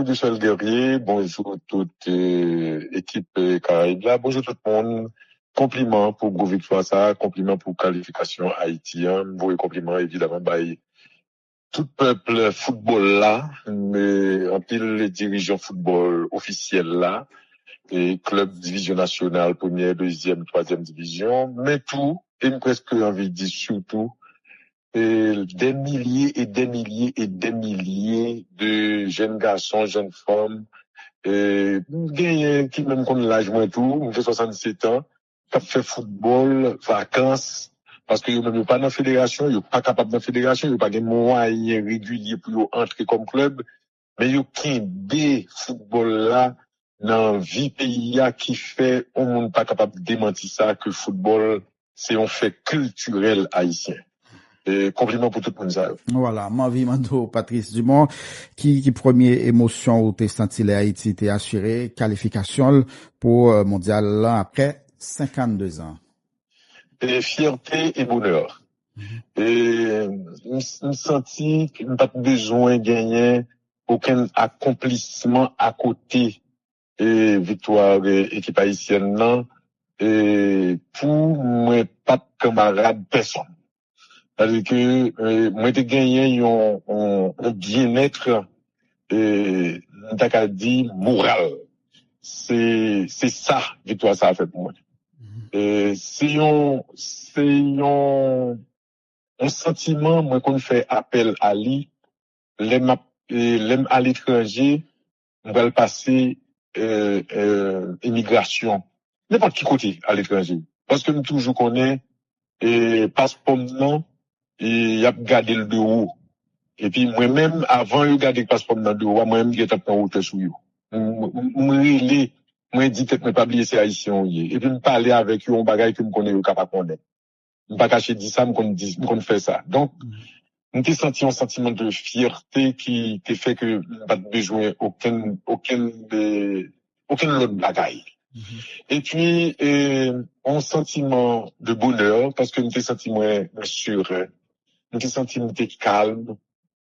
du Sol Guerrier, bonjour toute équipe Caraïbes là, bonjour tout le monde. Compliment pour gros victoire ça, compliment pour qualification haïtien, beau compliment évidemment by tout peuple football là, mais en pile les dirigeants football officiels là, et club division nationale, première, deuxième, troisième division, mais tout, et presque envie de dire surtout, et des milliers et des milliers et des milliers de jeunes garçons, jeunes femmes, et qui même qu'on l'âge moins tout, on fait 67 ans, qui fait football, vacances, parce que yo même pas dans la fédération, yo pas capable dans la fédération, yo pas des moyens réguliers pour entrer comme club, mais yo qui des football là dans vie pays qui fait on monde pas capable de démentir ça que football c'est un fait culturel haïtien. Et compliment pour tout le monde ça. Voilà, Mavi Mando, Patrice Dumont, qui première émotion ou t'es senti les Haïti t'es assuré qualification pour mondial là après 52 ans. Et fierté et bonheur. Et me senti qu'il n'a pas besoin de gagner aucun accomplissement à côté et victoire équipe haïtienne là et pour moi pas de camarade personne. C'est-à-dire que moi j'ai gagné un bien-être et t'as dit moral. C'est ça victoire ça a fait pour moi. Et c'est un sentiment moi qu'on fait appel à lui l'aime à l'étranger on va le passer immigration n'importe qui côté à l'étranger parce que nous toujours connaît et passeport non et y a gardé le de haut et puis moi-même avant de garder le passeport dans de haut moi-même j'ai tapé en hauteur sur yo moi dit peut-être pas oublier c'est haïtien et puis me parler avec eux on bagaille que me connaît capable connaître pas cacher dit ça me qu'on fait ça donc on t'a senti un sentiment de fierté qui te fait que pas besoin aucun autre bagaille. Et puis un sentiment de bonheur parce que nous t'ai senti moins sûr, nous t'ai senti nous t'ai calme,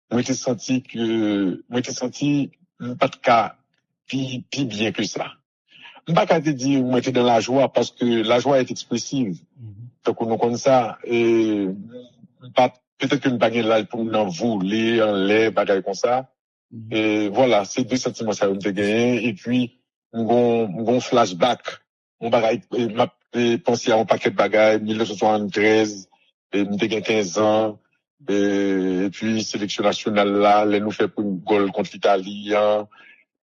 nous t'ai senti pas de cas puis bien que ça. Pas qu'à te dire moi t'es dans la joie parce que la joie est expressive. Donc on connaît ça et pas peut-être que nous pas là pour nous voler en l'air bagaille comme ça et voilà c'est deux sentiments ça on te gagné et puis on flashback on bagaille m'a pensé à un paquet de bagaille 1973 et nous gagné 15 ans et puis sélection nationale là les nous fait pour une goal contre l'Italie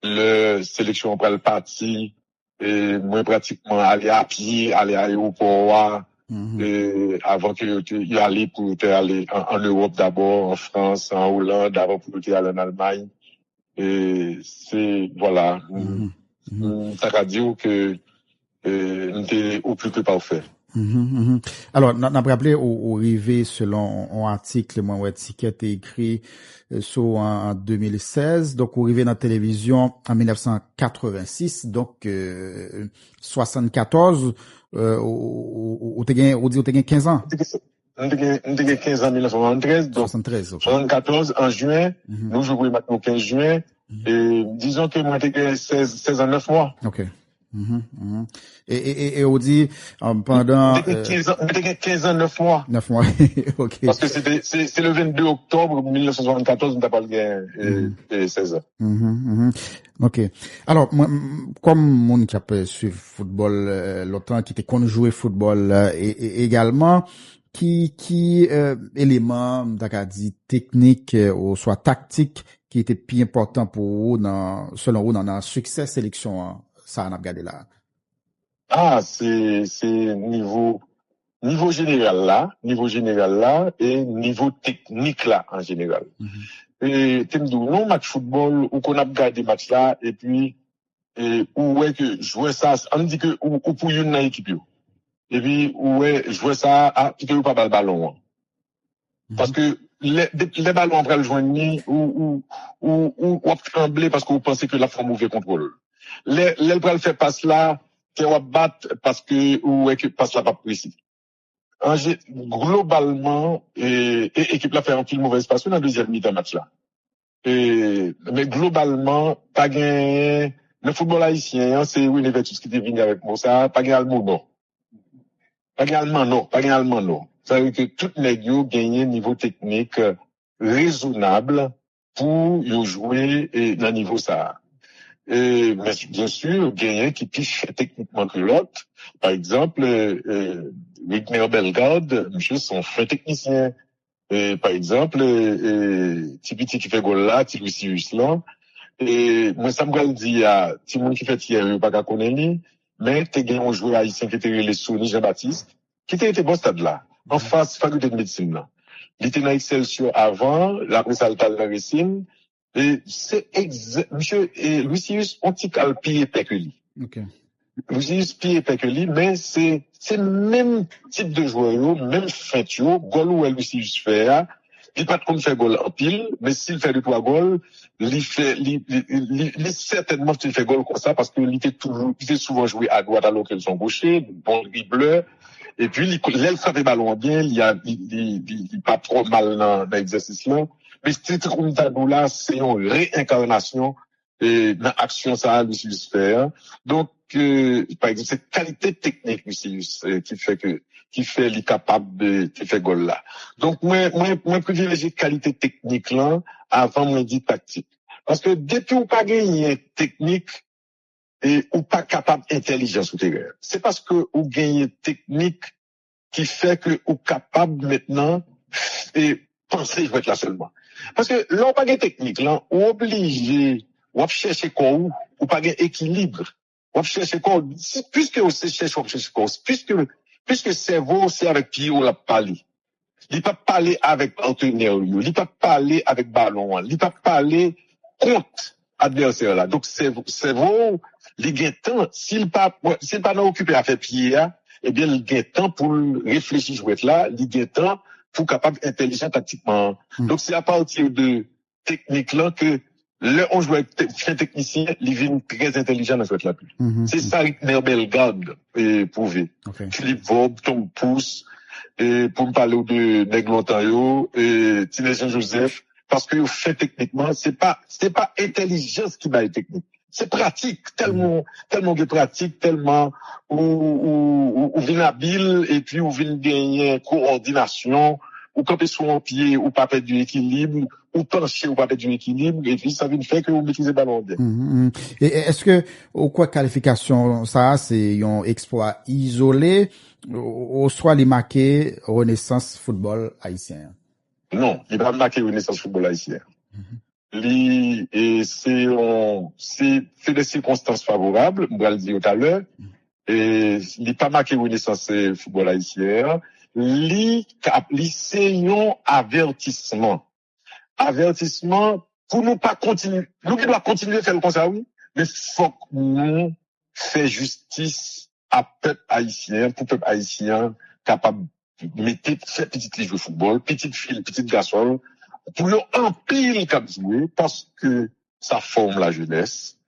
le sélection après le parti et moi pratiquement aller à pied aller à l'aéroport avant que tu y aller pour aller en Europe d'abord, en France, en Hollande, avant pour tu aller en Allemagne. Et c'est, voilà, ça veut dire que, nous t'es au plus que parfait. Alors, n'a pas rappelé au arrivé selon un article, moi, ouais, qui a été écrit, en 2016. Donc, au arrivé dans la télévision en 1986. Donc, 74, on t'a gagné 15 ans. On t'a gagné 15 ans en 1973. Donc, 73, okay. 74 en juin. Nous jouons maintenant au 15 juin. Et disons que moi, t'ai gagné 16 ans, 9 mois. OK. Et on dit pendant on était 15 ans 9 mois. 9 mois. OK. Parce que c'est le 22 octobre 1974 on t'a pas gagné 16 ans. OK. Alors comme mon qui a pu suivre football longtemps qui était qu'on jouer football et également qui élément d'accord dit technique ou soit tactique qui était plus important pour vous selon vous dans un succès sélection ça on a regardé là. Ah, c'est niveau général là et niveau technique là en général. Et t'aimes non match football ou qu'on a regardé match là et puis où est que jouer ça on dit que ou pour une équipe yo. Et puis ouais jouer ça à tu peux pas le ballon. Parce que les ballons après le joindre ou trembler parce que vous pensez que la forme mauvais contrôle. Les bras le fait passe là, tu vas battre parce que ou équipe passe là pas précis. Globalement et équipe là fait un petit mauvais espace dans la deuxième mi-temps match là. Mais globalement, pas gagné, le football haïtien, c'est René Vertus qui est venu avec moi, ça, pas gagné allemand, non. Pas gagné allemand, non. Pas gagné allemand, non. Ça veut dire que tout les gars gagné niveau technique raisonnable pour y jouer dans niveau ça. Mais bien sûr, gagné qui piche techniquement que l'autre. Par exemple, Wigner Bellegarde, monsieur, son fin technicien. Par exemple, Tipiti qui fait goal là, Tilucius là. Moi, ça me dit à Timon qui fait hier, pas qu'à connaître, mais t'es gagné un joueur haïtien qui était les Sony Jean-Baptiste, qui était bon stade là, en face, faculté de médecine là. Il était dans Excelsior avant, la presse alta de la Racine, et c'est monsieur, Lucius, on t'y calpille péculi. Okay. Lucius pied péculi, mais c'est le même type de joueur, même fait, goal où Lucius fait, il pas comme faire goal en pile, mais s'il fait 2-3 goals, il certainement qu'il fait goal comme ça parce qu'il était souvent joué à droite alors qu'ils sont gauchers, bon dribbleur, et puis il frappe le ballon bien, il pas trop mal dans l'exercice là, mais c'est comme ça là, c'est une réincarnation dans l'action ça Lucius fait. Donc par exemple, cette qualité technique Lucius qui fait les capable de faire goal là. Donc moi privilégier qualité technique là avant moi dit tactique. Parce que depuis ou pas gagner technique et ou pas capable intelligence au terrain. C'est parce que ou gagner technique qui fait que ou capable maintenant et penser jouer là seulement. Parce que là pas gagner technique là, ou obligé ou chercher quoi ou pas gagner équilibre. On cherche quoi? Puisque on cherche, on cherche quoi? Puisque cerveau, c'est avec qui on l'a parlé. Il pas parler avec partenaire, il pas parler avec ballon, il pas parler contre adversaire là. Donc, cerveau, il gagne temps. S'il pas occupé à faire pied, eh bien, il gagne temps pour réfléchir, jouer là, il gagne temps pour capable intelligent tactiquement. Donc, c'est à partir de technique là que on joue avec un technicien, il vient très intelligent dans cette là-dessus. C'est ça, Wigner Bellegarde, prouvé. Okay. Philippe Vaub, Tom Pousse, pour me parler de Neglontario, Tine Jean-Joseph, parce que fait techniquement, c'est pas intelligence qui va être technique. C'est pratique, tellement de pratique, tellement, ou vient habile, et puis ou vient gagner coordination, ou camper sur un pied, ou pas perdre du équilibre, ou pencher, ou pas perdre du équilibre, et puis ça vient faire que vous maîtrisez le ballon bien. Et est-ce que, au quoi qualification, ça, c'est un exploit isolé, ou soit les marqué Renaissance football haïtien? Non, il va marquer Renaissance football haïtien. C'est des circonstances favorables, on va le dire tout à l'heure, et il n'est pas marqué Renaissance football haïtien. C'est un avertissement pour nous pas continuer. Nous qui doit continuer à faire comme ça, oui, mais faut que nous fassions justice à peuple haïtien, pour peuple haïtien capable de mettre petites filles jouer football, petites filles, petites garçons, pour leur empile cap jouer, parce que ça forme la jeunesse,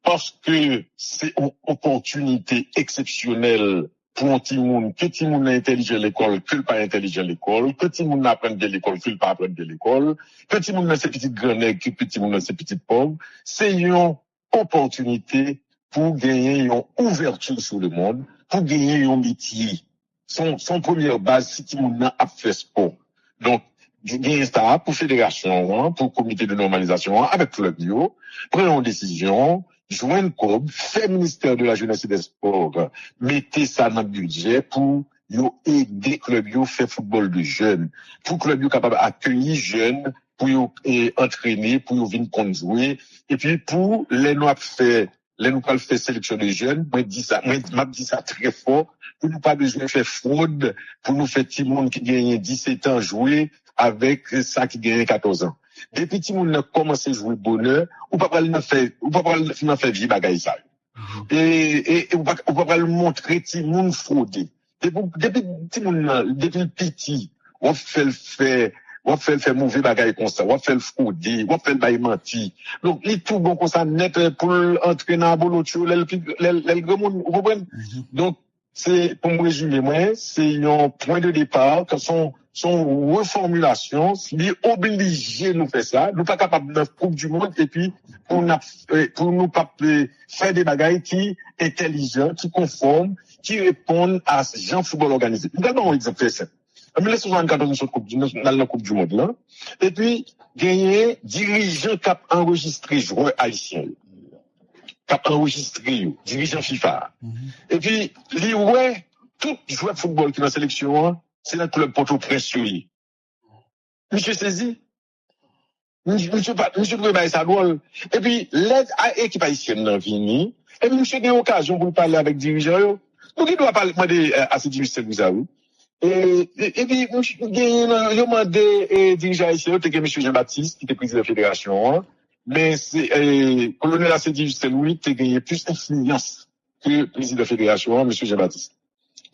parce que c'est une opportunité exceptionnelle pour un petit monde, que petit monde est intelligent à l'école, que pas intelligent à l'école, que petit monde apprend bien l'école, que pas apprendre bien l'école, que petit monde dans ses petites grenades, que petit monde dans ses petites pauvres. C'est une opportunité pour gagner une ouverture sur le monde, pour gagner un métier. Son première base, c'est petit monde a fait sport. Donc, gagner ça pour fédération, pour comité de normalisation, avec club bio, prendre une décision, joindre COB, faire ministère de la jeunesse et des sports, mettez ça dans le budget pour aider club yo faire football de jeunes, pour club yo capable accueillir jeunes, pour entraîner, pour venir jouer, et puis pour les nous faire sélection de jeunes, moi dis ça très fort, pour nous pas besoin faire fraude, pour nous faire petit monde qui gagne 17 ans jouer avec ça qui gagne 14 ans. Depuis petit monde a commencé à jouer bonheur, ou pas le faire vivre bagaille ça. Et ou pas le montrer petit monde fraudé. Depuis petit monde depuis le petit, on fait le faire mauvais bagaille comme ça, on fait le frauder, on fait le bail menti. Donc il tout bon comme ça net pour entraîner à bolotio, le grand monde, vous comprenez? Donc c'est pour me résumer moi, c'est un point de départ que son son reformulation, il est obligé de nous faire ça. Nous pas capables de Coupe du Monde et puis pour nous pas faire des bagailles qui intelligents, qui conformes, qui répondent à ce genre de football organisé. Nous avons un exemple ça. En 1974, nous sommes dans la Coupe du Monde là. Et puis, gagner dirigeant qui a enregistré joueur haïtien. Qui a enregistré dirigeant FIFA. Et puis, ouais, tout joueur de football qui est dans la sélection, c'est dans le club Port-au-Prince. Monsieur saisi. Monsieur Prébaï, ça drôle. Et puis, l'aide à l'équipe haïtienne dans Vini. Et puis, monsieur a eu l'occasion pour parler avec dirigeant. Donc, il doit parler à ce dirigeant vous avez. Et puis, il a demandé dirigeant haïtien, c'était monsieur Jean-Baptiste, qui était président de la fédération. Mais c'est, colonel Assédi Justin Louis, qui a gagné plus d'influence que le président de la fédération, monsieur Jean-Baptiste.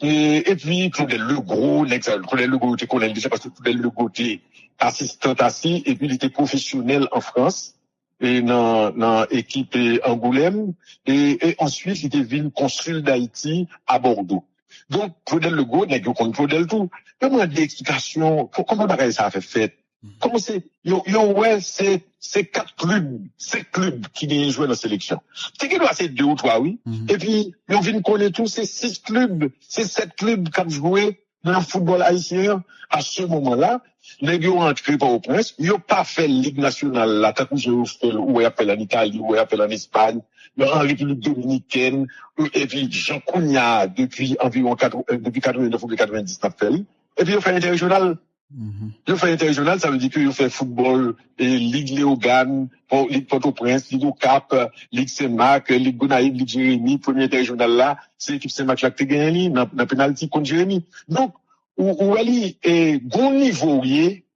Et puis, Claudel Legros, Claudel Legros était colonel déjà parce que Claudel Legros était assistant assis, et puis il était professionnel en France, et dans équipe Angoulême, et ensuite, il était venu consul d'Haïti à Bordeaux. Donc, Claudel Legros, n'est-ce qu'on Claudel tout. Comment d'explication, comment ça a fait? Comment c'est, ouais, c'est 4 clubs qui viennent jouer dans la sélection. C'est qu'il doit être 2 ou 3, oui. Et puis, on vient de connaître tous ces 6 clubs, ces 7 clubs qui ont joué dans le football haïtien à ce moment-là. Les gars ont entré par au Prince. Ils n'ont pas fait Ligue nationale, là, quand ils fait, ou ils appellent en Italie, ou ils appellent en Espagne, en République dominicaine, et puis Jean Cogna, depuis environ 89 ou 90, n'a fait. Et puis, ils ont fait interrégional. Ils ont fait interrégional, ça veut dire qu'ils ont fait football, et Ligue Léogane, Ligue Port-au-Prince, Ligue au Cap, Ligue Saint-Marc, Ligue Gonaïve, Ligue Jérémy, premier interrégional là, c'est l'équipe Saint-Marc là qui a gagné, dans penalty contre Jérémy. Donc, où elle est, bon niveau,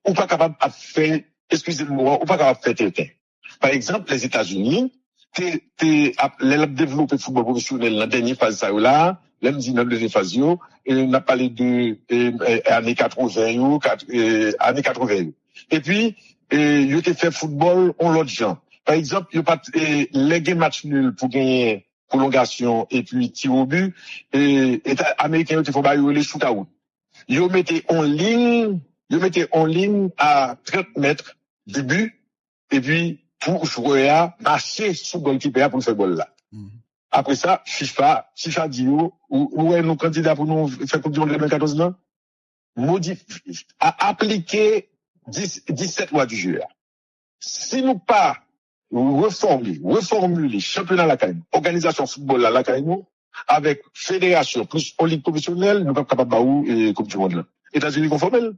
ou pas capable de faire, excusez-moi, ou pas capable de faire quelqu'un. Par exemple, les États-Unis, les développé le football professionnel dans la dernière phase ça là, l'homme dit dans la deuxième phase et on a parlé de années 80 années 80. Et puis il a fait football en l'autre genre. Par exemple, il y a pas les match nul pour gagner prolongation et puis tir au but et américains ils font les shoot out. Ils mettaient en ligne à 30 mètres du but et puis pour jouer à marcher sous le goalkeeper pour faire le goal là. Après ça, FIFA dit où est nos candidats pour nous faire Coupe du Monde 2014 là? A appliqué 17 lois du jeu. Si nous pas reformuler championnat la CAIM, organisation football la CAIM, avec fédération plus en ligue professionnelle, nous pas capable et Coupe du Monde là. États-Unis conformels.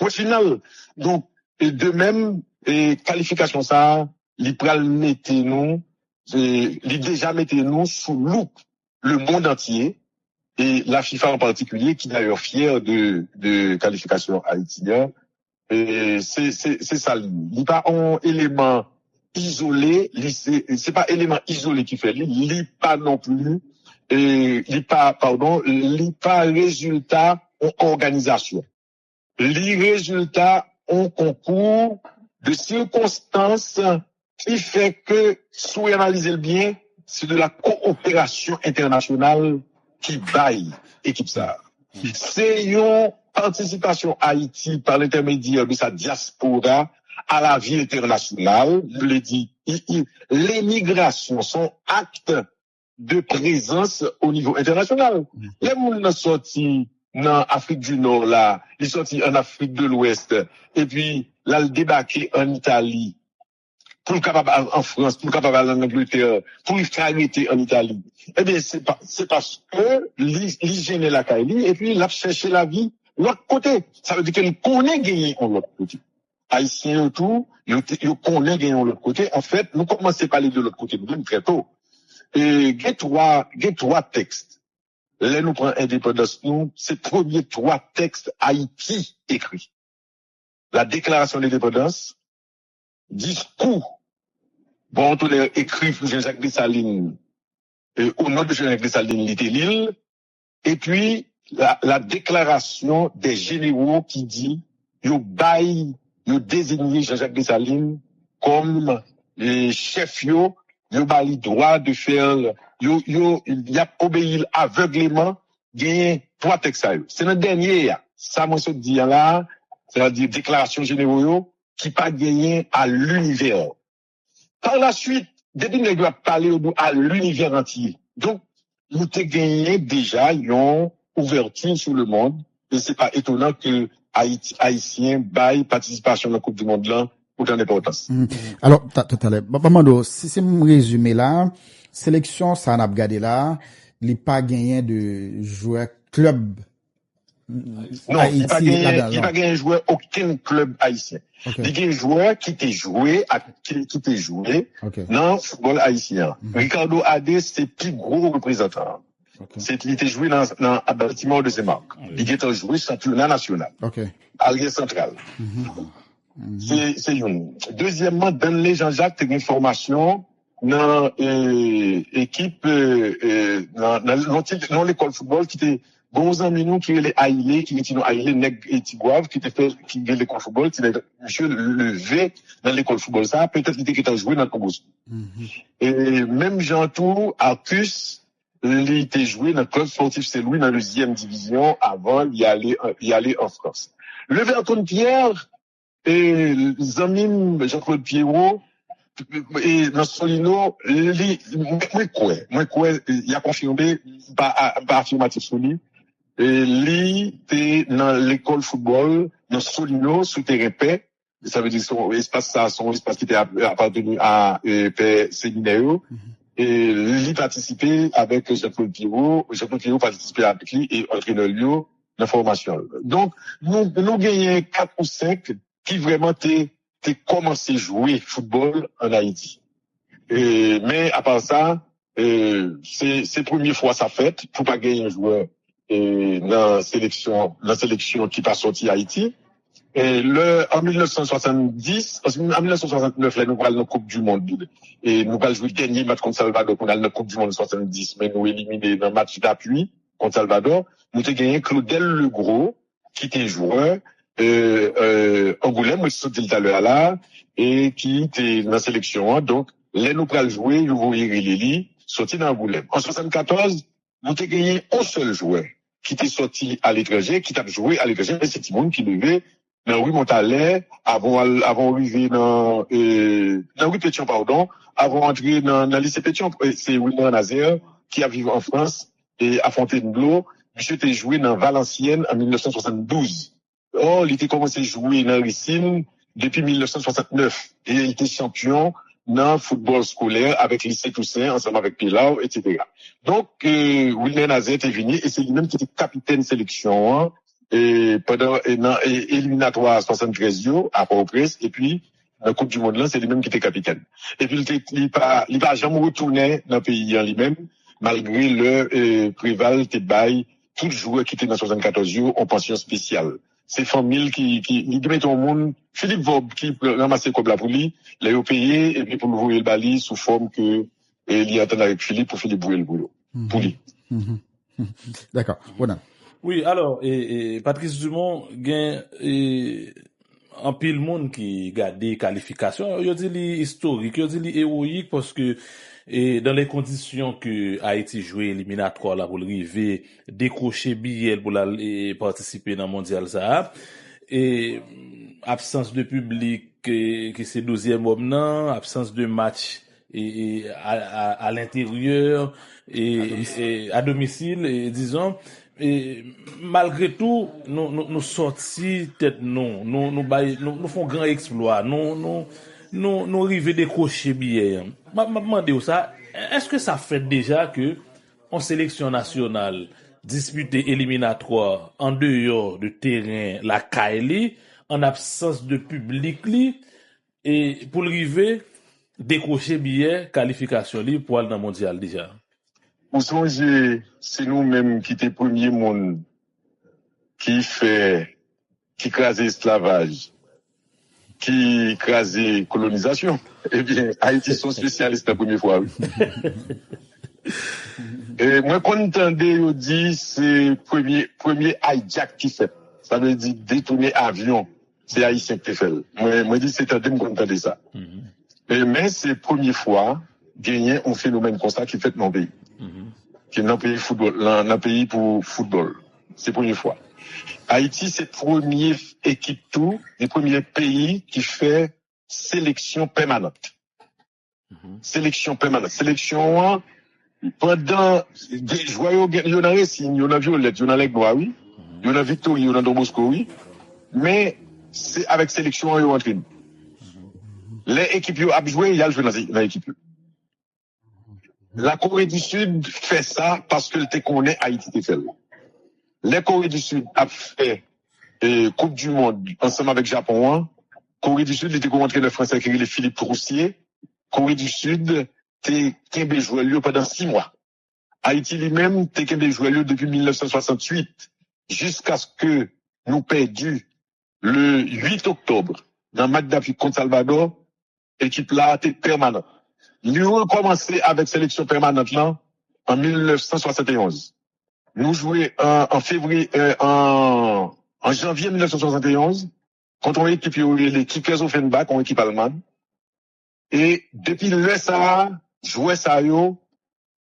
Au final, donc, et de même, et qualification ça, il pral mettre nous, il déjà mettre nous sous loupe le monde entier, et la FIFA en particulier, qui est d'ailleurs fière de qualification haïtienne. Et c'est ça, il n'est pas un élément isolé, c'est pas élément isolé qui fait, il n'est pas non plus, il n'est pas résultat en organisation. Les résultats en concours de circonstances qui fait que, si vous analysez le bien, c'est de la coopération internationale qui baille équipe ça. C'est une participation Haïti par l'intermédiaire de sa diaspora à la vie internationale. Je l'ai dit, les migrations sont actes de présence au niveau international. Les gens sont sortis dans Afrique du Nord là, ils sont sortis en Afrique de l'Ouest, et puis là, ils débarqué en Italie, pour le capable en France, pour le capable en Angleterre, pour le faire arrêter en Italie. Eh bien, c'est parce que l'hygiène est la Kaili, et puis il a cherché la vie l'autre côté. Ça veut dire qu'il connaît gagner en l'autre côté. Haïtiens et tout, il connaît gagner en l'autre côté. En fait, nous commençons à parler de l'autre côté, nous, très tôt. Et, il y a trois textes. Là, nous prenons indépendance, nous, c'est premier 3 textes Haïti écrits. La déclaration d'indépendance, discours, bon, tous les écrits pour Jean-Jacques Dessalines, au nom de Jean-Jacques Dessalines, il était l'île, et puis, la déclaration des généraux qui dit, yo désigné Jean-Jacques Dessalines comme les chefs yo bail droit de faire, il a obéi aveuglément, gagné 3 textes. C'est le dernier, ça, moi, se dit là, c'est-à-dire déclaration générale, qui pas gagné à l'univers. Par la suite, depuis nous avons parlé à l'univers entier. Donc, nous avons gagné déjà une ouverture sur le monde. Et c'est pas étonnant que Haïtiens baillent participation dans la Coupe du Monde là pour tant d'importance. Alors, tout à l'heure, Mando, si c'est me résumer là, sélection, ça n'a pas gardé là, il n'a pas gagné de joueurs club. Non, il n'a pas gagné joueur aucun club haïtien. Okay. Il y a un joueur qui t'a joué, dans le football haïtien. Ricardo Adé, c'est le plus gros représentant. Okay. Il était joué à Baltimore de Saint-Marc. Il était joué championnat national. Allié central. C'est une. Deuxièmement, dans les Jean-Jacques, tu as une formation dans équipe, dans l'école football qui était bons amis nous qui les Aïlé, qui étaient Aïlé, Nègre et Tigouave, qui étaient l'école football, qui était monsieur levé dans l'école football. Ça, peut-être qu'il était joué dans le Congo. Et même Jean-Tour, Arcus, il était joué dans le club sportif Saint-Louis dans la 2e division avant d'y aller en France. Le Verton-Pierre, et Zamim, Jean-Claude Pierrot, et dans Solino, moi, il a confirmé, pas affirmatif sur lui, et lui, était dans l'école football, dans Solino, sous terrain paix, ça veut dire son espace qui était appartenu à Père Séminaire, et lui participait avec Jean-Claude Pierrot participait avec lui et entraîneur lui dans la formation. Donc, nous gagnons 4 ou 5 qui vraiment t'es commencé à jouer football en Haïti. Mais à part ça, c'est première fois ça fait pour pas gagner un joueur dans la sélection qui pas sorti Haïti. Et en 1970, en 1969, là, nous parlons de la Coupe du Monde. Et nous allons jouer le dernier match contre Salvador, qu'on a la Coupe du Monde 70, mais nous éliminer dans le match d'appui contre Salvador. Nous avons gagné Claudel Legros, qui était joueur, Angoulême, moi, je suis tout à l'heure là, et qui était dans la sélection. Donc, là, nous allons jouer, nous voyons Lili, sorti dans Angoulême. En 74, nous avons gagné un seul joueur qui était sorti à l'étranger, qui t'a joué à l'étranger, mais c'est Timon qui levait dans Rue Montalet, avant arriver dans Rue Pétion, pardon, avant entrer dans le lycée Pétion, c'est William Nazaire, qui a vécu en France, et à Fontainebleau. Monsieur était joué dans Valenciennes en 1972. Or, il était commencé à jouer dans Ricine depuis 1969. Et il était champion dans le football scolaire avec lycée Toussaint, ensemble avec Pilau, etc. Donc, William Nazaire était venu, et c'est lui-même qui était capitaine de sélection, et pendant éliminatoire 73 à Port-au-Prince, et puis la Coupe du Monde là, c'est lui-même qui était capitaine. Et puis il pas jamais retourné dans le pays en lui-même, malgré le Préval qui baille tout joueur qui était dans 74 en pension spéciale. C'est famille qui mettent au monde, Philippe Vaub qui ramassait comme la pour lui, l'a payé, et puis pour nous voir le bali sous forme que il y attend avec Philippe pour Philippe bouiller le boulot. Pour lui. D'accord. Voilà. Oui, alors, et Patrice Dumont, gain, en pile monde qui garde des qualifications, il dit li historique, il dit li héroïque parce que, dans les conditions que Haïti jouait éliminatoire là pour arriver, décrocher billet pour participer dans le mondial ça, et absence de public, que c'est 12e homme non, absence de match, et à l'intérieur, et à domicile, et disons, et malgré tout, nous sortis tête nous font grand exploit, nous arrivons décrocher billet. M'a demandé ça, est-ce que ça fait déjà que en sélection nationale disputer éliminatoire en dehors de terrain la Kaili en absence de public li et pour arriver décrocher billet qualification li pour aller dans mondial déjà? Vous songez, c'est nous-mêmes qui étions premier monde qui crase l'esclavage, qui crase la colonisation. Eh bien, Haïti sont spécialistes la première fois. Et moi, quand j'entendais, on dit, c'est premier hijack qui fait. Ça veut dire détourner avion. C'est Haïtien qui fait. Moi, dis, c'est un dème qu'on entendait ça. Mais c'est la première fois, gagner un phénomène comme ça qui fait dans le pays. Qui est dans le pays football, dans le pays pour football. C'est la première fois. Haïti, c'est première équipe tout, les premiers pays qui fait sélection permanente. Sélection permanente. Sélection, pendant, des joueurs, il y en a récit, il y en a violette, il y en a les noirs, oui. Il y en a Victory, il y en a Don Bosco, oui. Mais, c'est avec sélection, ils rentrent. Les équipes, ils ont joué, il y a le jeu dans l'équipe. La Corée du Sud fait ça parce que le connaît Haïti te fait. Les Corée du Sud a fait Coupe du Monde ensemble avec Japon. Corée du Sud était contre le Français qui est Philippe Roussier. Corée du Sud t'es joué pendant 6 mois. Haïti lui-même t'es joué depuis 1968 jusqu'à ce que nous perdions le 8 octobre dans le match d'appui contre Salvador. Équipe là était permanente. Nous avons commencé avec sélection permanente là en 1971. Nous jouons en février, en janvier 1971 contre une équipe, l'équipe Offenbach, une équipe allemande. Et depuis le ça, jouer ça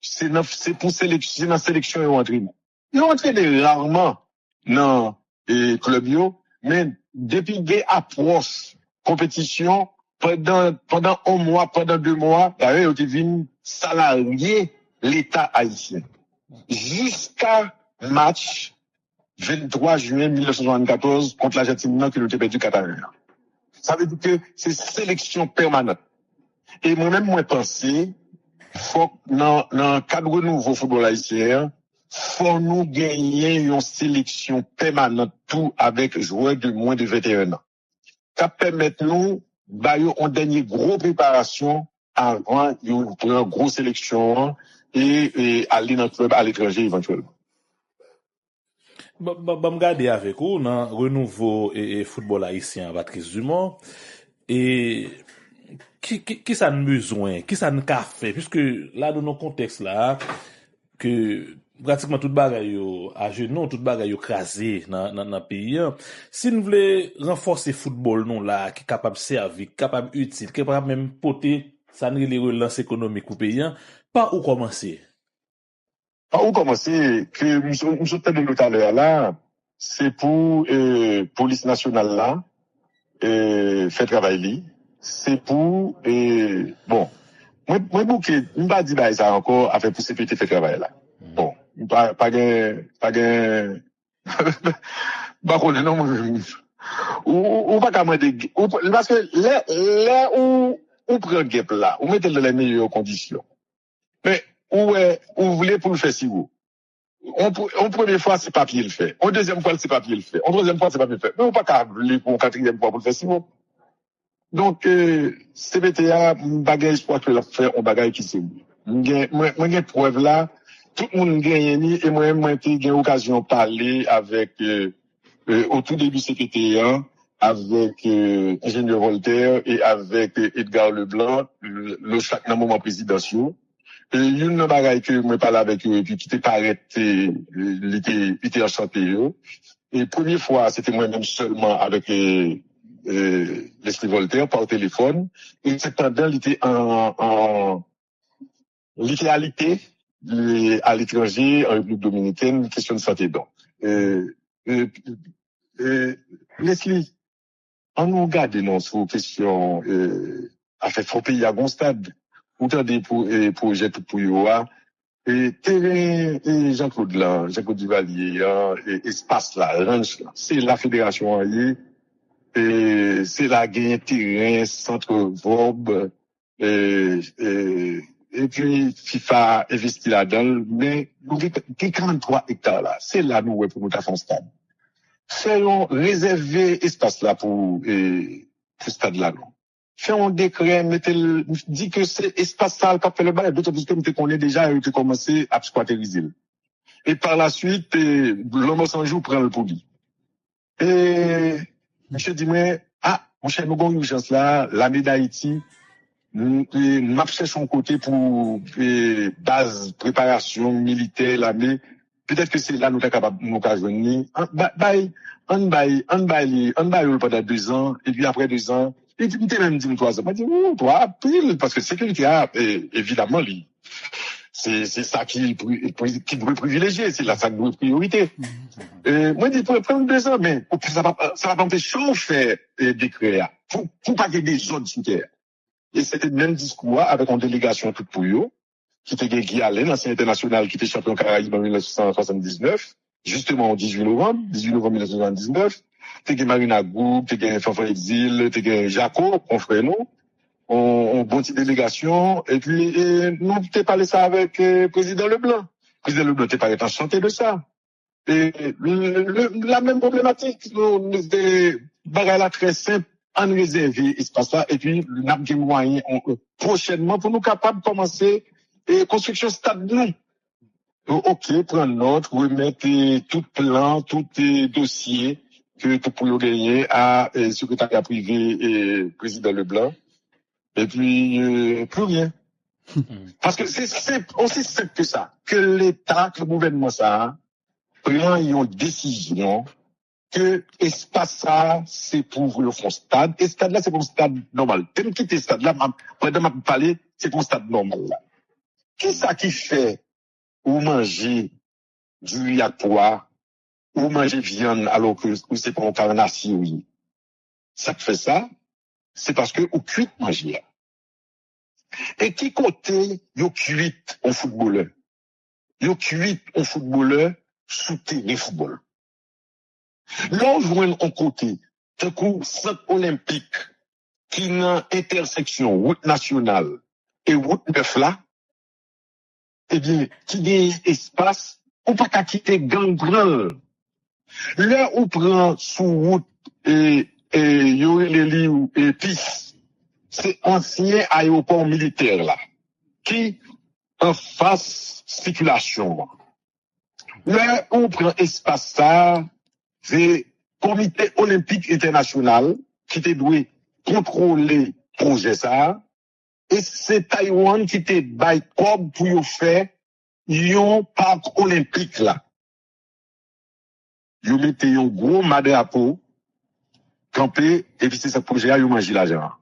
c'est pour sélection, dans sélection et entraînement. Ils ont entraîné rarement dans les clubs mais depuis des approches compétition pendant 1 mois, pendant 2 mois, d'ailleurs, ils deviennent salariés l'État haïtien. Jusqu'à match 23 juin 1974 contre l'Argentine qui nous a perdu 4-1. Ça veut dire que c'est sélection permanente. Et moi-même, moi, pensé, faut, dans le cadre nouveau football haïtien, faut nous gagner une sélection permanente tout avec joueurs de moins de 21 ans. Ça permet nous, en dernier gros préparation avant une grosse sélection et aller dans le club à l'étranger éventuellement. Me garder avec vous dans renouveau et football haïtien Patrice Dumont et qui ça nous besoin, qui ça nous qu'a fait puisque là dans nos contextes là que pratiquement toute bagaille yo à genoux, toute bagaille yo crasé dans pays. Si nous voulons renforcer football non là qui capable servir, capable utile, capable même porter ça nous les relance économique pour pays, par où commencer? Par où commencer que nous sommes tout à l'heure là, c'est pour police nationale là fait travail li, c'est pour bon moi bouquet, on pas dire ça encore avec pour CPT fait travail là. Bon, pas gain pas qu'on non ou pas qu'à demander parce que là où on prend gap là, on met dans les meilleures conditions. Mais où voulez pour le faire si vous. En première fois c'est papier le fait. En deuxième fois c'est papier le fait. En troisième fois c'est papier le fait. Mais on pas qu'à pour quatrième fois pour le faire si vous. Donc CBTA bagage espoir que l'a fait on bagage qui c'est. Moi j'ai preuve là tout le monde gagne et moi j'ai occasion de parler avec au tout début CPTA avec ingénieur Voltaire et avec Edgar Leblanc le chaque moment présidentiel. Et une bagaille que moi parle avec eux et puis qui était paraît il était enchanté et première fois c'était moi-même seulement avec Leslie Voltaire par téléphone et cependant il était en littéralité à l'étranger en République dominicaine question de santé donc Leslie on nous garde non sur question a fait faut pays à bon stade ou des projets pour Yoa et terrain Jean-Claude là Jean-Claude Duvalier et espace là ranch là c'est la fédération et c'est la gain terrain centre Vob et puis FIFA investi là-dedans mais nous 43 hectares là c'est là nous pour nous faire un stade faisons réserver espace là pour stade là non fait un décret dit que c'est espace ça pas fait le bail d'autres parce que nous connaît déjà et commencé à squatteriser et par la suite l'homme sans jour prend le produit et monsieur dit moi mon cher nous avons une urgence là l'armée d'Haïti m'a cherché son côté pour base préparation militaire l'armée peut-être que c'est là nous sommes capables nous joindre on bail pendant 2 ans et puis après 2 ans et puis même dit 3 ans m'a dit toi pile parce que sécurité évidemment C'est ça qui doit privilégier, c'est là ça qui doit priorité. Moi, je dis, pour prendre 2 ans, mais ça va pas empêcher de faire des créas. Pour pas qu'il y ait des zones sous terre. Et c'était le même discours avec une délégation toute pour eux, qui était Guy Allen, ancien international, qui était champion Caraïbes en 1979, justement au 18 novembre 1979. T'es Marina Goub, t'es Fanfan Exil, t'es Jacob, mon frère, nous. On bonne petite délégation, et puis, nous, t'es parlé ça avec, président Leblanc. Président Leblanc, t'es parlé enchanté de ça. Et, la même problématique, des bagages là très simple, en réservé, espace là, et puis, n'a pas moyen, prochainement, pour nous capables de commencer, construction stade nous. Ok, prendre note, remettre tout plan, tout dossier que pour gagner à secrétariat privé et président Leblanc. Et puis, plus rien. Parce que c'est aussi simple que ça. Que l'État, que le gouvernement, ça, prend une décision que espace ça, c'est pour le fond stade. Et stade là, c'est pour le stade normal. T'aimes quitter stade là, pendant ma parler, c'est pour le stade normal là. Qui ça qui fait ou manger du riz à pois, ou manger viande alors que c'est pour un carnassi, oui. Ça fait ça, c'est parce que ou cuit manger. Et qui côté yo cuit au footballeur? Yo cuit au footballeur sous terrain football. Là, on joue en côté, un coup centre olympique qui n'a intersection route nationale et route 9 là, eh bien, qui a espace, ou pas qu'à quitter gangrel. Là, on prend sous route et Yoreleli et piste. C'est ancien aéroport militaire là, qui en face circulation. Là, on prend espace ça, c'est comité olympique international qui te doit contrôler projet ça, et c'est Taïwan qui te bail comme pour faire un parc olympique là. Yo mettez un gros madrapeau campé, et puis c'est ce projet là, yo mange l'argent.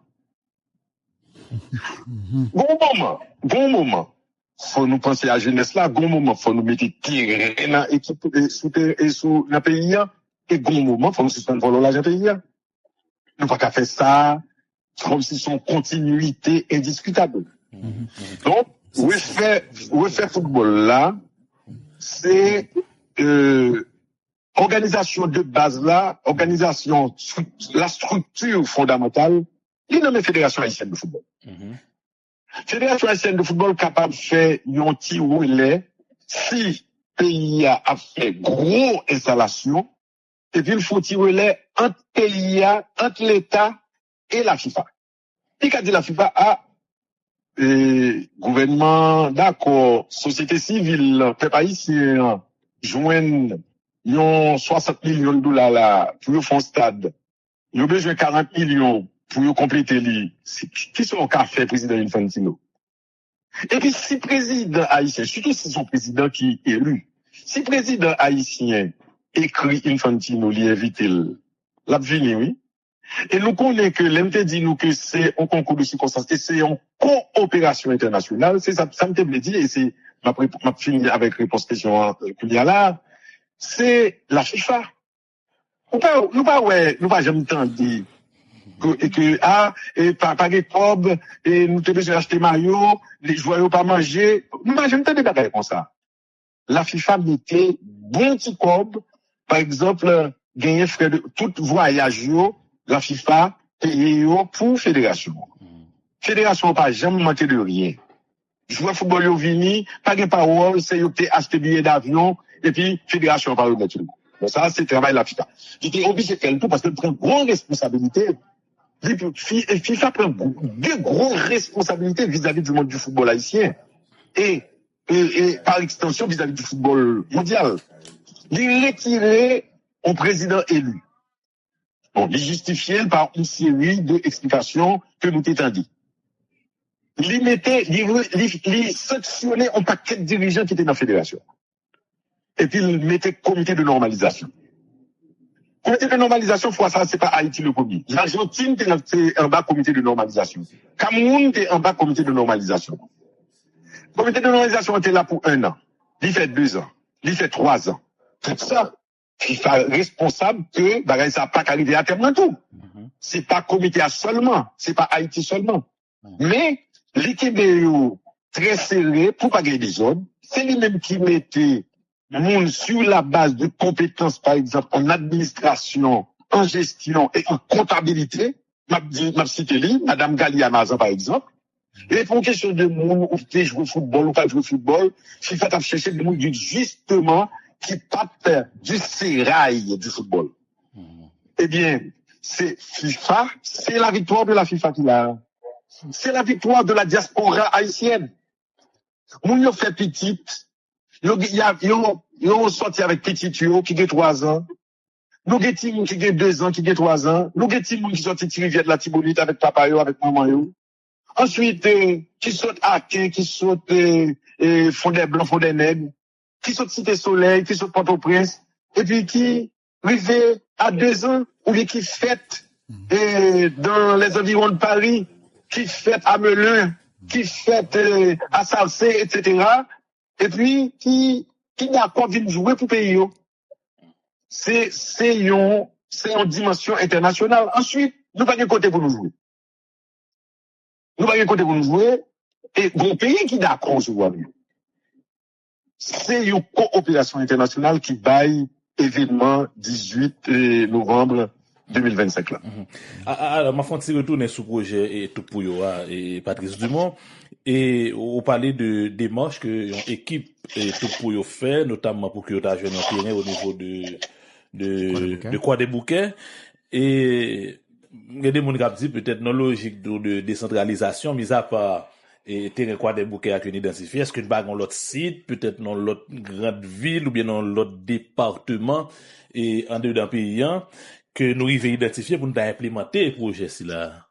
Bon moment. Faut nous penser à la jeunesse là, bon moment, faut nous mettre tirer dans l'équipe et sous le pays, et bon moment, faut nous suspendre l'argent pays. Nous pas qu'à faire ça, comme si son continuité indiscutable. Donc, refaire football là, c'est, organisation de base là, la structure fondamentale, l'innommée Fédération haïtienne de football. Fédération haïtienne de football capable de faire un petit relais si pays a fait gros installation, et puis il faut tirer relais entre pays, entre l'État et la FIFA. Et qu'a dit la FIFA a gouvernement d'accord, société civile, peuple haïtien, joignent 60 millions de dollars là pour faire un stade. Ils ont besoin de 40 millions pour compléter les. Qui sont qu'à faire président Infantino? Et puis si président haïtien, surtout si son président qui est élu, si président haïtien écrit Infantino, lui invite l'a venu, oui. Et nous connaissons que l'MT dit nous que c'est un concours de circonstances et c'est une coopération internationale, c'est ça me dit, et c'est ma fini avec réponse question qu'il y a là, c'est la FIFA. Nous pas jamais entendu pas de club, et nous devons acheter maillot, les joueurs pas manger. Nous pas jamais entendu des bagages comme ça. La FIFA mettait bon petit club, par exemple, gagner frais de tout voyage, la FIFA paye pour fédération. Fédération pas jamais manqué de rien. Joueur football yo vini, pas de parole, c'est yo te acheter billet d'avion, et puis fédération pas remettre tout. Donc ça, c'est le travail de la FIFA. J'étais obligé de faire le tout parce qu'elle prend une grande responsabilité. FIFA prend deux grosses responsabilités vis-à-vis du monde du football haïtien. Et par extension vis-à-vis du football mondial. Il retirait un président élu. Bon, il justifiait par une série d'explications que nous t'étions dit. Il sanctionnait un paquet de dirigeants qui étaient dans la fédération. Et puis il mettait comité de normalisation. Comité de normalisation, fois ça, c'est pas Haïti le premier. L'Argentine était en bas comité de normalisation. Cameroun était en bas comité de normalisation. Le comité de normalisation était là pour 1 an. Il fait 2 ans. Il fait 3 ans. Tout ça, FIFA responsable que bagay ça pas arrivé à terme dans tout. C'est pas comité seulement, c'est pas Haïti seulement. Mais l'équipe est très serré pour pas gagner des zones. C'est lui-même qui mettait monde sur la base de compétences, par exemple, en administration, en gestion et en comptabilité. M'a cité lui, Madame Galia Mazan, par exemple. Et pour une question de monde ou qui joue au football ou pas jouer au football, FIFA a cherché des monde justement qui partent du sérail du football. Eh bien, c'est FIFA, c'est la victoire de la FIFA qui l'a. C'est la victoire de la diaspora haïtienne. Moun yo fait petite, yo sorti avec petit yo qui a 3 ans. Nous avons qui a 2 ans, qui a 3 ans. Nous avons qui sorti de rivière de la Tibonite avec papa yo, avec maman yo. Ensuite, qui saute Akin, qui saute Fondé Blanc, Fondé Nègre, qui saute Cité Soleil, qui saute Port-au-Prince, et puis qui arrive à 2 ans, ou bien qui fête dans les environs de Paris, qui fête à Melun, qui fête à Salcé, etc. Et puis qui d'accord de jouer pour pays. C'est une dimension internationale. Ensuite, nous pas de côté pour nous jouer. Nous pas de côté pour nous jouer. Et bon pays qui d'accord jouer. C'est une coopération internationale qui baille événement 18 novembre 2025 là. Alors, ma fonte retourner sur projet et tout pour yo et Patrice Dumont et on parlait de démarches que une équipe tout pour yo fait notamment pour que yo ta jeune en terrain au niveau de Croix des Bouquets et il y a des monde qui dit peut-être dans logique de décentralisation mis à part et terrain Croix des Bouquets à identifier est-ce que pas dans l'autre site peut-être dans l'autre grande ville ou bien dans l'autre département et en dehors d'un pays que nous arrivons à identifier pour nous implémenter le projet là.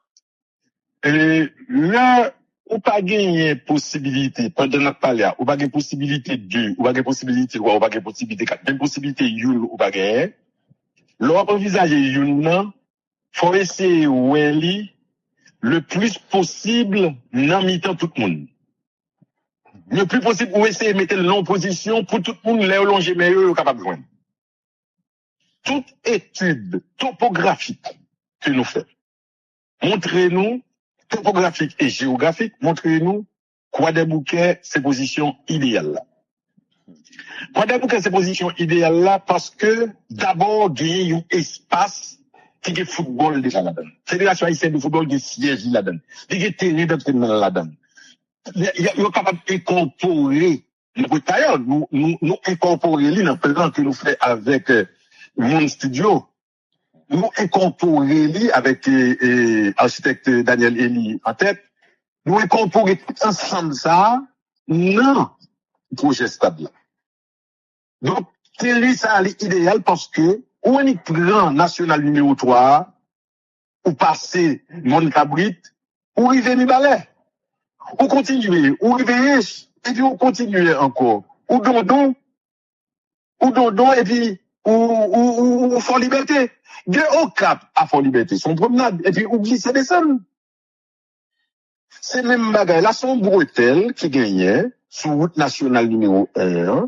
Là, ou pas gagner possibilité pendant notre parler, ou pas gagner possibilité 2, ou pas gagner possibilité 3, ou pas gagner possibilité 4, même possibilité une ou pas gagner. L'on envisager une non, faut essayer oueli le plus possible dans mi-temps tout le monde. Le plus possible ou essayer de mettre l'opposition pour tout le monde les longer meilleur capable de joindre. Toute étude topographique que nous faisons, montrez-nous, topographique et géographique, montrez-nous Croix des Bouquets, ses positions idéales. Croix des Bouquets, ses positions idéales là, parce que d'abord, il y a un espace qui est football déjà là-dedans. Fédération haïtienne de football qui siège là-dedans. Il y a terrain d'entraînement là-dedans. Il y a capable d'incorporer, d'ailleurs, nous incorporer dans le plan que nous faisons avec mon studio, nous incorporer avec architecte Daniel Eli en tête, nous incorporer tout ensemble ça dans le projet stable. Donc, c'est ça l'idéal parce que ou on y prend national numéro 3, ou passer mon cabrit, ou rive Mibalais, ou continuer, ou rive Riche, et puis ou continuer encore, ou Dondon, et puis ou Fort Liberté. De au cap à Fort Liberté, son promenade, et puis ou glisser descendre. C'est même bagaille là, son bretelle qui gagnait sur route nationale numéro 1,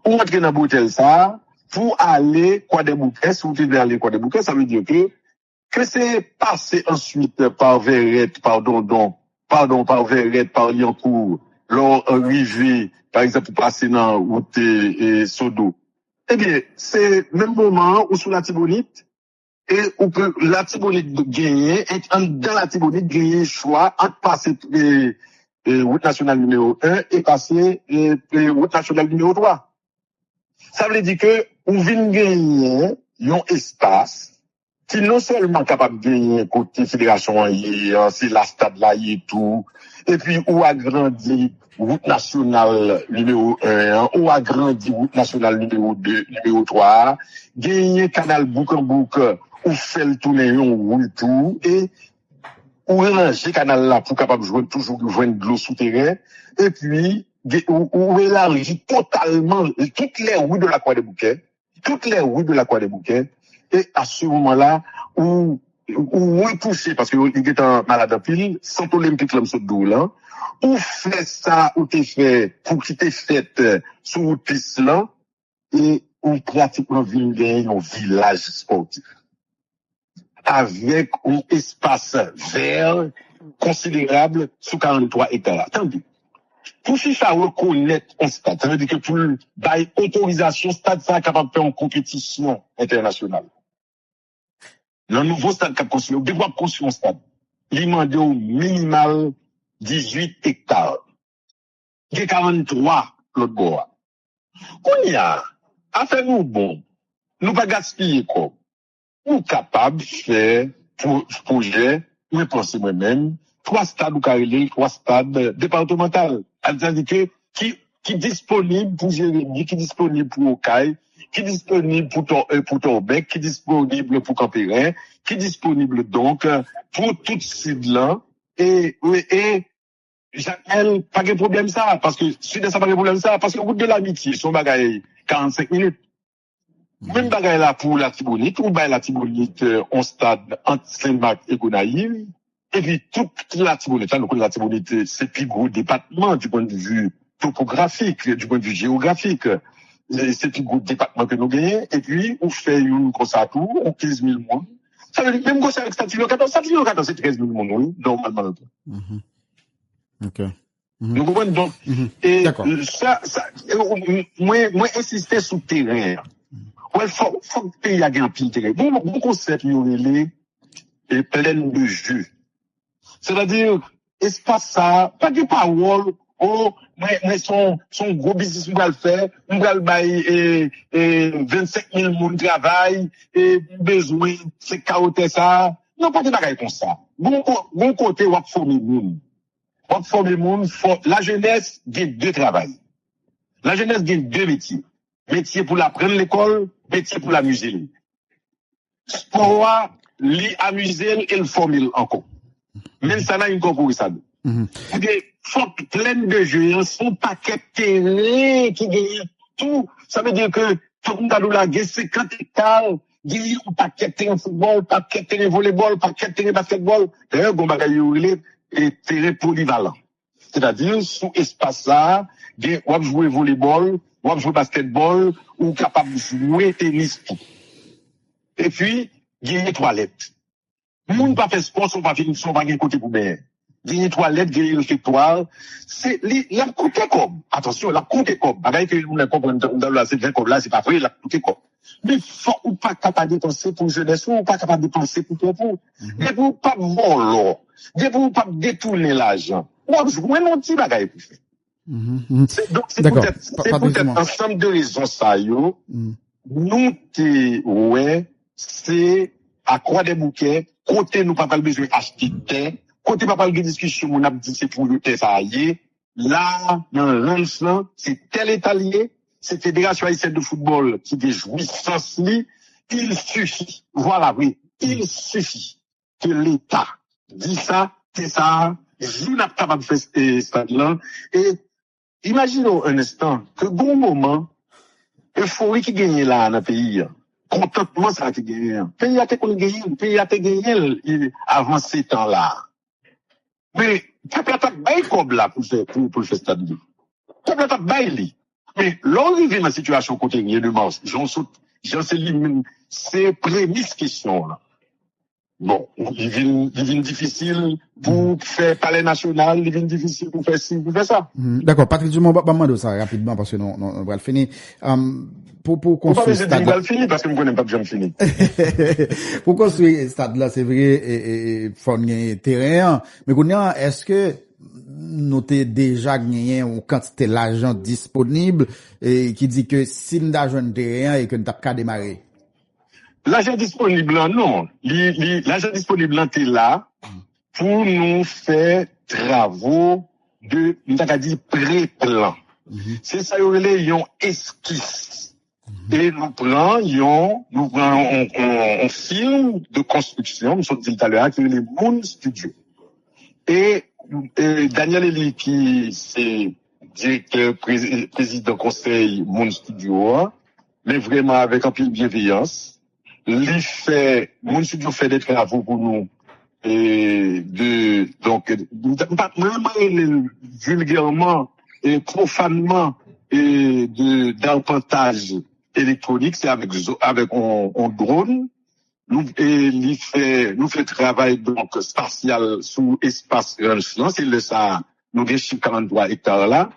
ou entrer dans bretelle ça, pour aller Croix des Bouquets, si vous voulez aller Croix des Bouquets, ça veut dire que c'est passé ensuite par Verrette, par Dondon, par Verrette, par Liancourt, leur arrivé, par exemple, pour passer dans route et Sodo. Eh bien, c'est le même moment où sous la Tibonite, et où que la Tibonite gagne, et dans la Tibonite gagne choix entre passer route nationale numéro 1 et passer route nationale numéro 3. Ça veut dire que on vient gagner un espace qui non seulement capable de gagner côté fédération c'est la stade là et tout, et puis ou agrandi route nationale numéro 1, ou agrandi route nationale numéro 2, numéro 3, gagner canal bouc en bouc, ou fait le tourner on roule tout, et ou ranger canal là pour capable jouer toujours joindre de l'eau souterraine, et puis ou élargit totalement toutes les rues de la Croix des Bouquets, et à ce moment-là, où ou repousser, parce que il est un malade en pile, sans olympique l'homme saute d'eau là, ou fait ça, ou t'es fait, pour qui t'es fait sous piste là, et ou pratiquement vient un village sportif. Avec un espace vert considérable sous 43 hectares. Attendez. Pour FIFA reconnaître un stade, ça veut dire que pour bailler autorisation, stade ça est capable de faire une compétition internationale. Le nouveau stade qu'a construit, il doit construire un stade. Il demande au minimal 18 hectares. Il y a 43 l'autre bois. On y a, affaire nous bon, nous pas gaspiller quoi. Nous capables de faire projet, moi penser moi-même, 3 stades ou carré, 3 stades départementaux. C'est-à-dire qui disponible pour Jérémy, qui disponible pour Okaï, qui disponible pour Torbec, qui disponible pour Campérin, qui disponible donc pour toutes ces là et Jacques, pas de problème ça, parce que si ça pas de problème ça, parce que route de l'amitié, son bagaille 45 minutes. Même bagaille là pour la Tibonite, ou la Tibonite, on stade entre Saint-Marc et Gonaïve, et puis toute la Tibonite, là, nous connaissons la Tibonite, c'est plus gros département du point de vue topographique, du point de vue géographique. C'est plus gros département que nous gagnons, et puis, on fait une grosse à tout, on 15 000 monde. Ça veut dire, même quand c'est avec Statue 14, Statue 14, c'est 13 000 monde, oui, normalement. Ok. Nous comprenons donc, et moi, insister sur le terrain. Ouais, faut que le pays a un pile terrain. Bon concept, il est plein de jeux. C'est-à-dire, espace ça, pas de parole, mais son gros business, on va le faire, on va le bailler, 25 000 monde travail, et besoin, c'est carotter ça. Non, pas de bagaille comme ça. Bon côté, on va former monde. On va former monde, la jeunesse gagne 2 travail. La jeunesse gagne 2 métiers. Métier pour l'apprendre l'école, métier pour l'amuser. Sport, l'amuser et le former encore. Même ça n'a une concours ça. Faut plein de jeux, son paquet terrain qui gagne tout. Ça veut dire que tout le monde a là, 50 hectares, gagne un paquet terrain football, paquet terrain volleyball, paquet terrain basketball. D'ailleurs, on va et terrain polyvalent. C'est-à-dire, sous espace là, on va jouer volleyball, on va jouer basketball, ou capable de jouer tennis. Et puis, gagner toilettes. Moun pas fait sport, son pas fini, son pas gagner côté pour bien. Gagner toilettes, gagner réfectoire. C'est, la côté comme. Attention, la côté comme. Avec que nous, dans la c'est bien comme là, c'est pas vrai, la côté comme. Mais faut, ou pas capable de penser pour jeunesse, ou pas capable de penser pour tout. Mais pour pas voler, pour pas détourner l'argent. Ou jouer un petit bagage pour faire. Donc, c'est peut-être ensemble de raisons ça, yo. Nous, ouais, c'est à quoi des bouquets, côté nous pas besoin d'acheter terre, côté pas de discussion, on a dit c'est pour le terre ça y est. Là, dans l'ensemble, c'est tel étalier, c'est Fédération haïtienne de football qui des jouissances li, il suffit. Voilà, oui, il suffit que l'État dit ça, c'est ça, je n'a pas capable de faire ce stade-là, et imaginons un instant que bon moment, euphorie qui gagne là dans le pays, contentement ça qui gagne. Le pays a été gagné avant ces temps-là. Mais, peuple a bail comme là pour le faire stade. Peuple a bail. Mais, l'arrivée dans la situation côté de mars, j'en sais c'est prémisse question là. Bon, il vient difficile pour faire palais national, il vient difficile pour faire ci, pour faire ça. D'accord, Patrick Dumont, va demander ça rapidement parce que on va le finir. Pour construire stade. On va le finir parce que je ne connais pas bien fini. Pour construire stade là, c'est vrai, et faut gagner terrain, mais est-ce que nous t'es déjà gagné une quantité d'argent disponible et qui dit que si nous avons un terrain et que nous t'as qu'à démarrer? L'argent disponible, non. L'argent disponible, est là pour nous faire travaux de, nous avons dit pré-plan. C'est ça, il y a une esquisse. Et nous prenons un film de construction, nous sommes dit tout à l'heure, qui est le Moon Studio. Et Daniel Elie, qui c'est directeur, président conseil Moon Studio, mais vraiment avec un peu de bienveillance, li fait, mon studio fait des travaux pour nous, et donc, vulgairement et profanement, et d'arpentage électronique, c'est avec un drone. Nous fait travail, donc, spatial sous espace ranch, c'est le ça, nous avons 43 hectares là,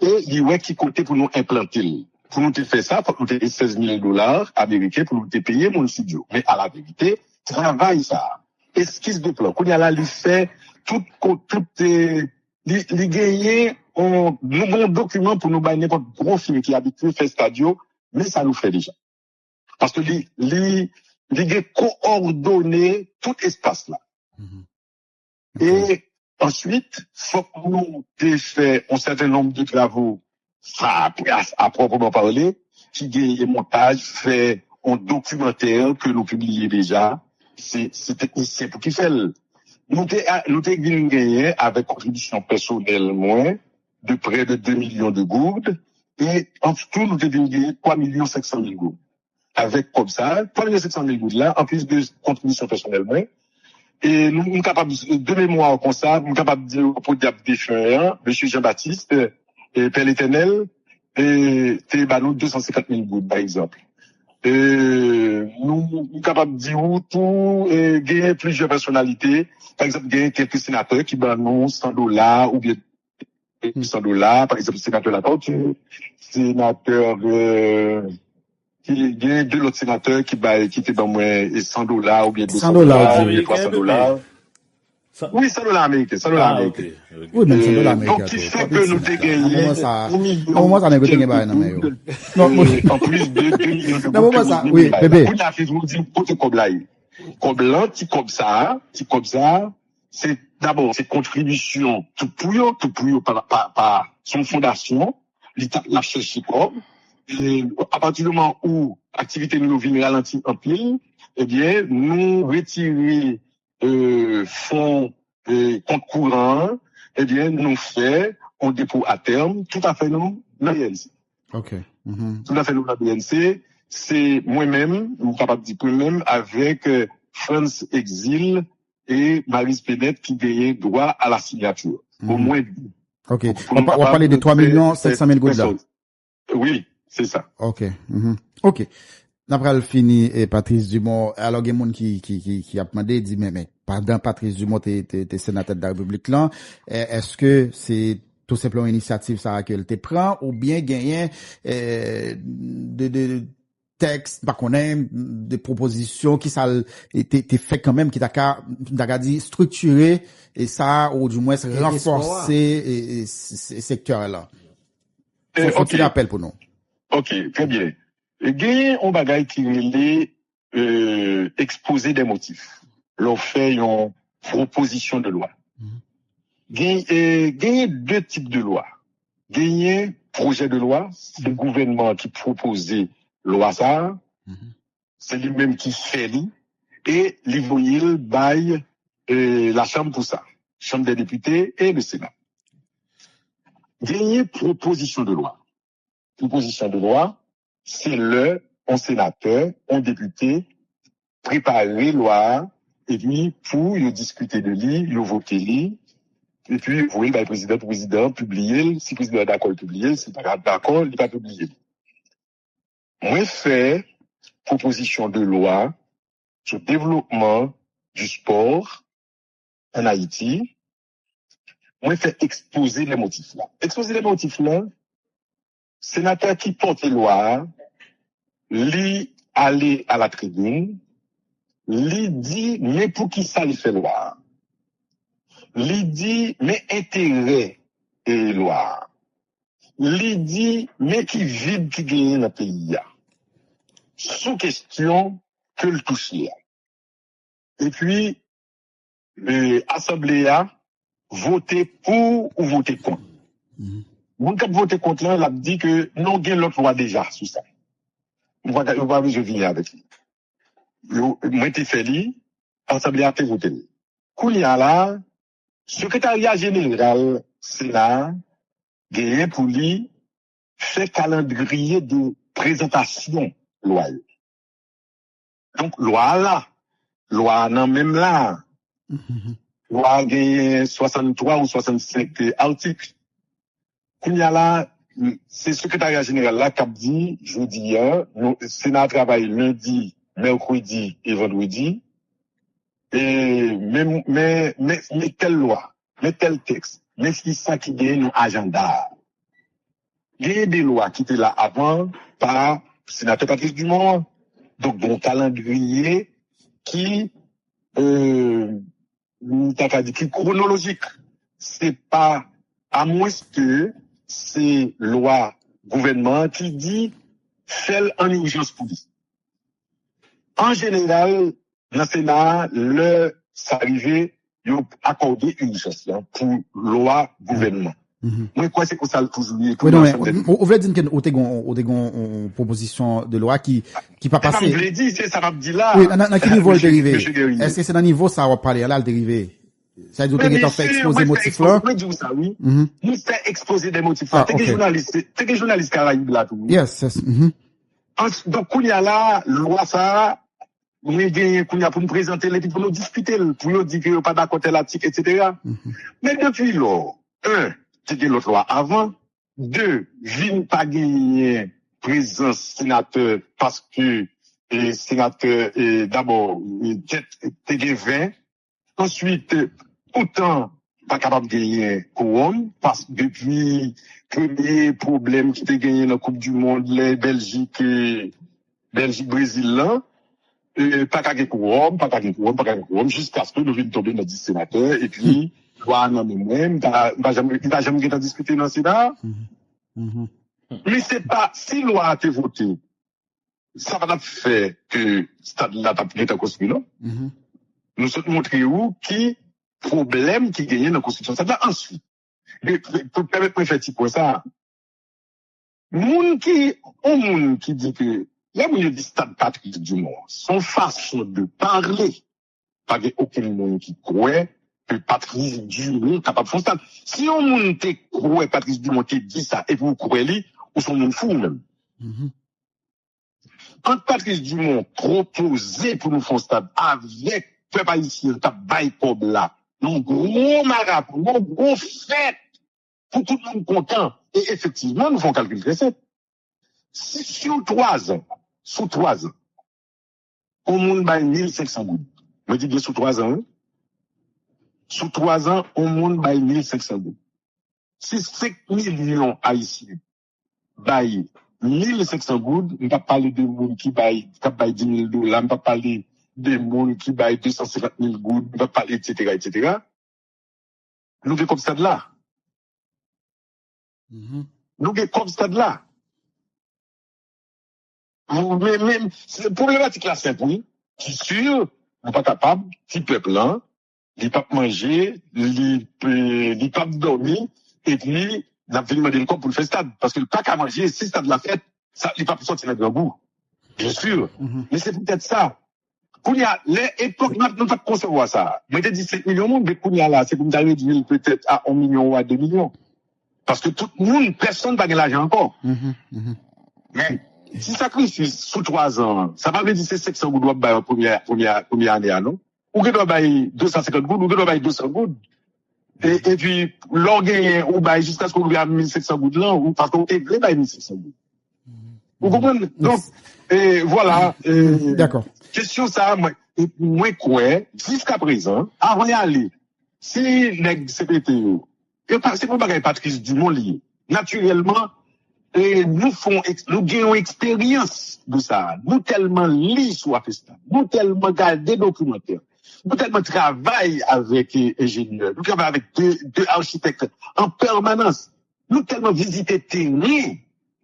et il y a qui côté pour nous implanter. Pour nous faire ça, faut nous payer $16,000 américains pour nous payer mon studio. Mais à la vérité, travail ça. Esquisse de plan. Quand il y a là, il fait tout, il gagne un bon document pour nous bailler n'importe gros film qui habite à faire stadio, mais ça nous fait déjà. Parce que il a coordonné tout espace là. Okay. Et ensuite, faut que nous fait un certain nombre de travaux, ça, à proprement parler, qui gagne montage, fait un documentaire que nous publions déjà. C'est technicien pour qui fait. Nous t'ai gagné avec contribution personnelle moins de près de 2 millions de gourdes. Et en tout, nous t'ai gagné 3,5 millions gourdes. Avec comme ça, 3,7 millions gourdes là, en plus de contribution personnelle moins. Et nous sommes capables de mémoire comme ça, nous sommes capables de dire pour des défunts, Monsieur Jean-Baptiste, et Père l'Éternel, et nous 250 000 gouttes, par exemple. Nous sommes capables de dire tout, et gagner plusieurs personnalités. Par exemple, gagner quelques sénateurs qui nous $100, ou bien $100, par exemple, sénateur Laporte, sénateur, qui gagne deux autres sénateurs qui étaient dans moins $100 ou bien $200 ou bien $300. Oui, $100 américains, $100 américains. Okay. Oui, même $100 américains. Donc, qui fait que nous t'ai gagné à un moment, ça n'a pas gagné, en plus de 2 millions de non, moment, ça, oui, bébé. Pour la fait, nous dit, côté Koblaï. Koblan, petit comme ça, c'est d'abord, c'est contribution, tout pour par son fondation, l'État l'a cherché comme. Et à partir du moment où l'activité nous vient ralentir en pile, eh bien, nous retirer fonds compte courant, eh bien, nous fait un dépôt à terme, tout à fait nous, dans BNC. OK. Tout à fait nous, dans BNC. C'est moi-même, ou capable de dire moi-même, avec France Exil et Marie Spédette qui gagnent droit à la signature. Au moins. OK. On va parler de 3,7 millions là. Oui. C'est ça. OK. OK. N'après fini, et Patrice Dumont, alors, il y a des gens qui a demandé, dit, mais, pendant Patrice Dumont, t'es sénateur de la République là, est-ce que c'est tout simplement une initiative, ça, que te prend, ou bien gagner, de textes, pas qu'on aime, des propositions qui ça, t'es fait quand même, qui t'a dit structurer, et ça, ou du moins, renforcer, ces secteurs-là. Faut-il appel pour nous? Ok, très bien. Gagner un bagage qui est exposer des motifs. L'on fait une proposition de loi. Gagner deux types de lois. Gagner projet de loi, c'est le gouvernement qui proposait loi ça, c'est lui-même qui fait lui, et l'Ivoyil baille la Chambre pour ça. Chambre des députés et le Sénat. Gagner proposition de loi. Proposition de loi, c'est un sénateur, un député, préparer loi, et puis, pour y discuter de lui, y voter lui, et puis, vous voyez, le président, publier, si le président est d'accord, publier, si pas d'accord, il va publier. Moi, fait proposition de loi sur le développement du sport en Haïti. Moi, fait exposer les motifs là. Exposer les motifs là, sénateur qui porte loi, lui aller à la tribune, lui dit, mais pour qui ça lui fait loi? Lui dit, mais intérêt et loi. Lui dit, mais qui vide qui gagne dans le pays. Sous question que le touche là. Et puis, l'Assemblée a voté pour ou voté contre. Mon cap voté contre là, il a dit que non, gagne l'autre loi déjà sous ça. On va je viens avec lui. Moi, t'ai fait lui, l'Assemblée a fait voter. Koulia là, secrétariat général, Sénat, gagné pour lui, fait calendrier de présentation loi. Donc, loi nan même là. Loi a gagné 63 ou 65 articles. Kounya là, c'est secrétariat général là qui a dit, jeudi, nous, Sénat travaille lundi, mercredi et vendredi. Et, mais telle loi, mais tel texte, mais c'est ça qui gagne nos agenda. Il y a des lois qui étaient là avant par sénateur Patrice Dumont. Donc, bon calendrier qui, qui chronologique. C'est pas, à moins que c'est loi gouvernement qui dit, fait en urgence pour lui. En général, dans le Sénat, ça arrivait, ils ont accordé urgence, pour loi gouvernement. Moi, quoi, c'est que ça le toujours. Oui, non, mais, on veut dire qu'on a une proposition de loi qui pas passé. Je l'ai dit, c'est ça m'a dit là. Oui, dans quel niveau le dérivé? Est-ce que c'est dans le niveau ça va parler là, le dérivé? Ça veut dire que tu as fait exposer motifs là? Oui, dis ça, oui. Nous fait exposer des motifs là. T'es que journaliste Caraïbe là, tout. Yes. Donc, qu'on y a là, loi ça, on est gagné, qu'on y a pour nous présenter les pour nous discuter, pour nous dire qu'il n'y a pas d'accord tel article, etc. Mais depuis lors, c'était l'autre loi avant. 2, vin pas gagner présence sénateur parce que sénateur d'abord t'es 20. Ensuite, autant pas capable de gagner couronne parce que depuis premier problème qui était gagné dans la Coupe du Monde, les Belgique Brésil là, pas qu'à gagner couronne, jusqu'à ce que nous venions tomber dans 10 sénateurs et puis moi-même, pas jamais discuter dans le Sénat. Mais c'est pas, si loi a été votée, ça va pas faire que stade là t'a été construit, non? Nous sommes montrés où, qui, problème qui gagnait dans la Constitution. Ça va ensuite. Pour permettre de faire petit point ça. Moun qui dit que, là où il dit stade Patrice Dumont, son façon de parler, pas aucun monde qui croit, que Patrice Dumont capable de faire stade. Si on monde te croit Patrice Dumont qui dit ça, et vous croyez, ou son monde fou même. Quand Patrice Dumont proposait pour nous faire stade avec peuple haïtien, t'as bail comme là, non gros marathon, non gros fête, pour tout le monde content. Et effectivement, nous faisons calcul très simple. Si sur 3 ans, au monde bail 1500 gouttes. Me dit bien sous 3 ans, sous 3 ans, au monde bail 1500 gouttes. Si 5 millions haïtiens bail 1500 gouttes, on va parler de monde qui bail $10 000, on va parler des monde qui bail 250 000 gouttes, on va parler, etc. Nous avons comme ça de là. Nous avons comme ça de là. Mais même, c'est problématique là, c'est oui. Qui sûr, on n'est pas capable, si peuple là, il pas manger, il pas dormir, et puis, il a demander le corps pour le faire stade. Parce que le pas qu'à manger, si stade la fête, ça, il pas pour sortir dans le bout. Bien sûr. Mais c'est peut-être ça. Kounia, les époques, nous pas concevoir ça. Mais t'as 17 millions de monde, mais Kounia là, c'est comme d'aller réduire peut-être à 1 million ou à 2 millions. Parce que tout le monde, personne n'a l'argent encore. Mais, si sacrifice sous 3 ans, ça va veut dire que c'est 700 gouttes doit en première année, non? Ou que doit bailler 250 gouttes, ou que doit bailler 200 gouttes. Et puis, l'orgueil, ou bailler jusqu'à ce qu'on lui a 1700 gouttes là, ou parce qu'on est bailler 1700 gouttes. Vous comprenez? Donc, voilà. D'accord. Question ça, moi, quoi, jusqu'à présent, avant d'y aller, si les CPTO, c'est pour bagaille Patrice Dumont lié. Naturellement, nous gagnons expérience de ça. Nous tellement lisons sur Afestan. Nous tellement regardons des documentaires. Nous tellement travaillons avec ingénieurs. Nous travaillons avec deux architectes en permanence. Nous tellement visité terrain,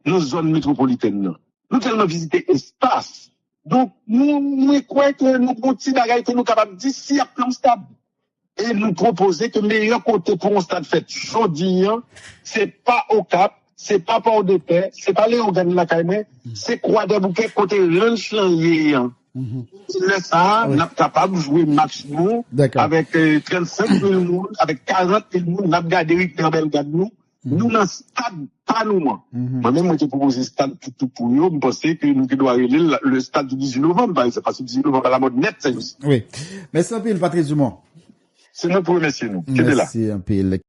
nos zones métropolitaines. Nous tellement visité espace. Donc, nous croyons que nous continuons que nous capables d'ici à plan stable. Et nous proposer que le meilleur côté pour un stade fait chaudi, c'est pas au Cap, c'est pas Port de Paix, c'est pas les organes de la Caïmé, c'est Croix des Bouquets côté Ranch-Lanlier. Là, ça, on est capable de jouer maximum avec 35 000 monde, avec 40 000 monde, on a gardé Rick Nobel, nous, Nous, dans le stade, pas nous, moi. Moi-même, moi, j'ai proposé stade pour nous. Je pensais que nous devons régler le stade du 18 novembre, par exemple. Parce que le 18 novembre, à la mode nette, c'est aussi. Oui. Merci un peu, Patrice Dumont. C'est nous pour remercier nous. Merci un peu.